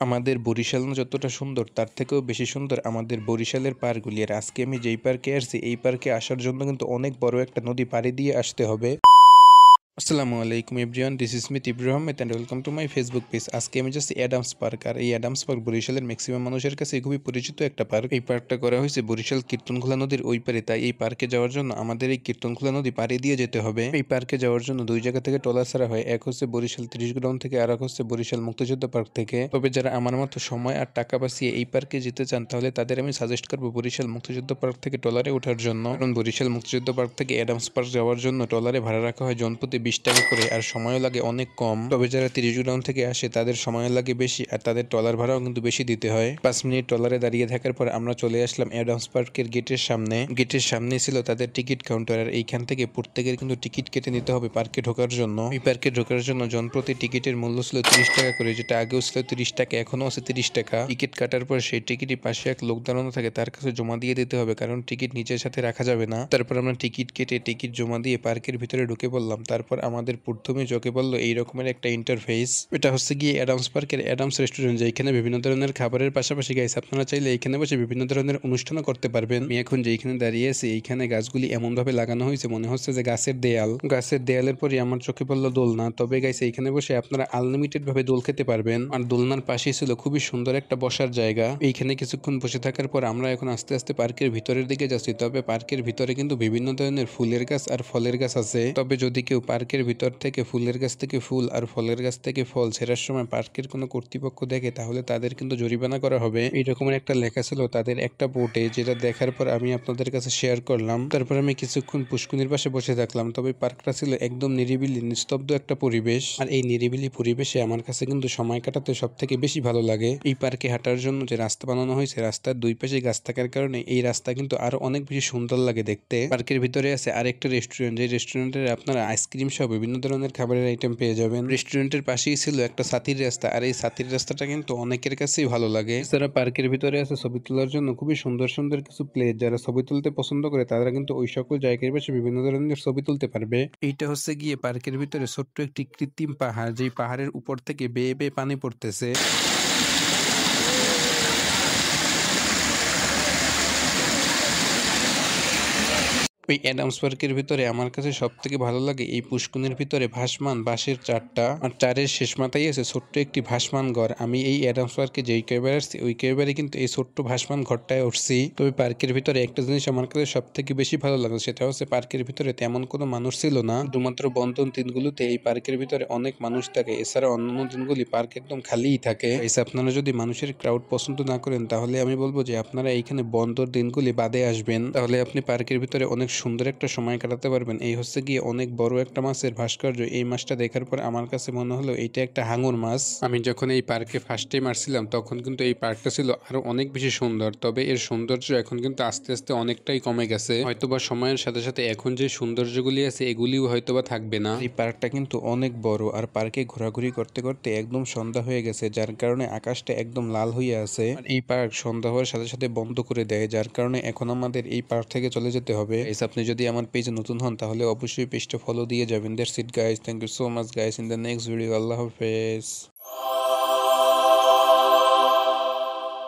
আমাদের বরিশাল যতটা সুন্দর তার থেকেও বেশি সুন্দর আমাদের বরিশালের পার্কগুলি। আর আজকে আমি যেই পার্কে আসছি এই পার্কে আসার জন্য কিন্তু অনেক বড় একটা নদী পাড়ি দিয়ে আসতে হবে। আসসালামু আলাইকুম everyone, this is me Tibro Ahmed and welcome to my Facebook page. আজকে আমি যাচ্ছি অ্যাডামস পার্ক। আর এই অ্যাডামস পার্ক বরিশালের ম্যাক্সিমাম মানুষের কাছে খুবই পরিচিত একটা পার্ক। এই পার্কটা করা হয়েছে বরিশাল কীর্তনখোলা নদীর ওই পারে। তাই এই পার্কে যাওয়ার জন্য আমাদের এই কীর্তনখোলা নদী পাড়ি দিয়ে যেতে হবে। এই পার্কে যাওয়ার জন্য দুই জায়গা থেকে ট্রলার ছাড়া হয়, এক হচ্ছে বরিশাল 30 গ্রাউন্ড থেকে আর এক হচ্ছে বরিশাল মুক্তিযুদ্ধ পার্ক থেকে। তবে যারা আমার মতো সময় আর টাকা বাঁচিয়ে এই পার্কে যেতে চান তাহলে তাদের আমি সাজেস্ট করবো বরিশাল মুক্তিযুদ্ধ পার্ক থেকে ট্রলারে ওঠার জন্য। কারণ বরিশাল মুক্তিযুদ্ধ পার্ক থেকে অ্যাডামস পার্ক যাওয়ার জন্য ট্রলারে ভাড়া রাখা হয় জনপ্রতি 20 টাকা করে, আর সময়ও লাগে অনেক কম। তবে যারা 30 গ্রাউন্ড থেকে আসে তাদের সময় লাগে বেশি, আর তাদের ট্রলার ভাড়াও কিন্তু বেশি দিতে হয়। 5 মিনিট ট্রলারে দাঁড়িয়ে থাকার পর আমরা চলে আসলাম অ্যাডামস পার্কের গেটের সামনে। গেটের সামনে ছিল তাদের টিকিট কাউন্টার, আর এইখান থেকে প্রত্যেকের কিন্তু টিকিট কেটে নিতে হবে পার্কে ঢোকার জন্য। এই পার্কে ঢোকার জন্য জনপ্রতি টিকিটের মূল্য ছিল 30 টাকা করে, যেটা আগেও ছিল 30 টাকা, এখনো আছে 30 টাকা। টিকিট কাটার পর সেই টিকিটই পাশে এক লোক দাঁড়ানো থাকে, তার কাছে জমা দিয়ে দিতে হবে, কারণ টিকিট নিজের সাথে রাখা যাবে না। তারপর আমরা টিকিট কেটে টিকিট জমা দিয়ে পার্কের ভিতরে ঢুকে পড়লাম। তারপর আমাদের প্রথমে চোখে পড়লো এই রকমের একটা ইন্টারফেস। এটা হচ্ছে গিয়ে অ্যাডামস পার্কের অ্যাডামস রেস্টুরেন্ট, যেখানে বিভিন্ন ধরনের খাবারের পাশাপাশি গাইস আপনারা চাইলে এখানে বসে বিভিন্ন ধরনের অনুষ্ঠানও করতে পারবেন। আমি এখন যেখানে দাঁড়িয়ে আছি এইখানে গাছগুলি এমন ভাবে লাগানো হয়েছে মনে হচ্ছে যে গাছের দেয়াল। গাছের দেয়ালের পরে আমার চোখে পড়লো দোলনা। তবে গাইস এইখানে বসে আপনারা আনলিমিটেড ভাবে দোল খেতে পারবেন। আর দোলনার পাশেই ছিল খুবই সুন্দর একটা বসার জায়গা। এইখানে কিছুক্ষণ বসে থাকার পর আমরা এখন আস্তে আস্তে পার্কের ভিতরের দিকে যাচ্ছি। তবে পার্কের ভিতরে কিন্তু বিভিন্ন ধরনের ফুলের গাছ আর ফলের গাছ আছে। তবে যদি কেউ পার্কের ভিতর থেকে ফুলের গাছ থেকে ফুল আর ফলের গাছ থেকে ফল ছেঁড়ার সময় পার্কের কোনো কর্তৃপক্ষ দেখে তাহলে তাদের কিন্তু জরিমানা করা হবে, এই রকমের একটা লেখা ছিল তাদের একটা বোর্ডে, যেটা দেখার পর আমি আপনাদের কাছে শেয়ার করলাম। তারপর আমি কিছুক্ষণ পুষ্কুনির পাশে বসে থাকলাম। তবে পার্কটা ছিল একদম নিরিবিলি নিস্তব্ধ একটা পরিবেশ, আর এই নিরিবিলি পরিবেশে আমার কাছে কিন্তু সময় কাটাতে সব থেকে বেশি ভালো লাগে। এই পার্কে হাঁটার জন্য যে রাস্তা বানানো হয়েছে, রাস্তার দুই পাশে গাছ থাকার কারণে এই রাস্তা কিন্তু আরো অনেক বেশি সুন্দর লাগে দেখতে। পার্কের ভিতরে আছে আরেকটা রেস্টুরেন্ট, যে রেস্টুরেন্টের আপনারা আইসক্রিম সহ বিভিন্ন ধরনের খাবারের আইটেম পেয়ে যাবেন। রেস্টুরেন্টের পাশেই ছিল একটা ছাতির রাস্তা, আর এই ছাতির রাস্তাটা কিন্তু অনেকের কাছেই ভালো লাগে। এছাড়া পার্কের ভিতরে আছে ছবি তোলার জন্য খুবই সুন্দর সুন্দর কিছু প্লেস। যারা ছবি তুলতে পছন্দ করে তারা কিন্তু ওই সকল জায়গায় বসে বিভিন্ন ধরনের ছবি তুলতে পারবে। এইটা হচ্ছে গিয়ে পার্কের ভিতরে ছোট্ট একটি কৃত্রিম পাহাড়, যেই পাহাড়ের উপর থেকে বেয়ে বেয়ে পানি পড়তেছে। ওই অ্যাডামস পার্কের ভিতরে আমার কাছে সব থেকে ভালো লাগে এই পুষ্কুনির ভিতরে ভাসমান বাঁশের চারটা, আর চারের শেষ মাথায় আছে ছোট্ট একটি ভাসমান ঘর। আমি এই অ্যাডামস পার্কে যেই কয়েকবার আসছি ওই কয়েকবারে কিন্তু এই ছোট্ট ভাসমান ঘরটায় উঠছি। তবে পার্কের ভিতরে একটা জিনিস আমার কাছে সব থেকে বেশি ভালো লাগে, সেটা হচ্ছে পার্কের ভিতরে তেমন কোনো মানুষ ছিল না। শুধুমাত্র বন্ধন দিনগুলোতে এই পার্কের ভিতরে অনেক মানুষ থাকে, এছাড়া অন্যান্য দিনগুলি পার্ক একদম খালিই থাকে। আপনারা যদি মানুষের ক্রাউড পছন্দ না করেন তাহলে আমি বলবো যে আপনারা এইখানে বন্ধর দিনগুলি বাদে আসবেন, তাহলে আপনি পার্কের ভিতরে অনেক সুন্দর একটা সময় কাটাতে পারবেন। এই হচ্ছে গিয়ে অনেক বড় একটা মাছের ভাস্কর্য। এই মাছটা দেখার পর আমার কাছে মনে হলো এটা একটা হাঙর মাছ। আমি যখন এই পার্কে ফার্স্ট টাইম আসছিলাম তখন কিন্তু এই পার্কটা ছিল আরো অনেক বেশি সুন্দর, তবে এর সৌন্দর্য এখন কিন্তু আস্তে আস্তে অনেকটাই কমে গেছে। হয়তোবা সময়ের সাথে সাথে এখন যে সৌন্দর্যগুলি আছে এগুলিও হয়তোবা থাকবে না। এই পার্কটা কিন্তু অনেক বড়, আর পার্কে ঘোরাঘুরি করতে করতে একদম সন্ধ্যা হয়ে গেছে, যার কারণে আকাশটা একদম লাল হয়ে আছে। আর এই পার্ক সন্ধ্যা হওয়ার সাথে সাথে বন্ধ করে দেয়, যার কারণে এখন আমাদের এই পার্ক থেকে চলে যেতে হবে। আপনি যদি আমার পেজে নতুন হন তাহলে অবশ্যই পেজটা ফলো দিয়ে যাবেন। That's it guys, thank you so much guys. In the next video, আল্লাহ হাফেজ।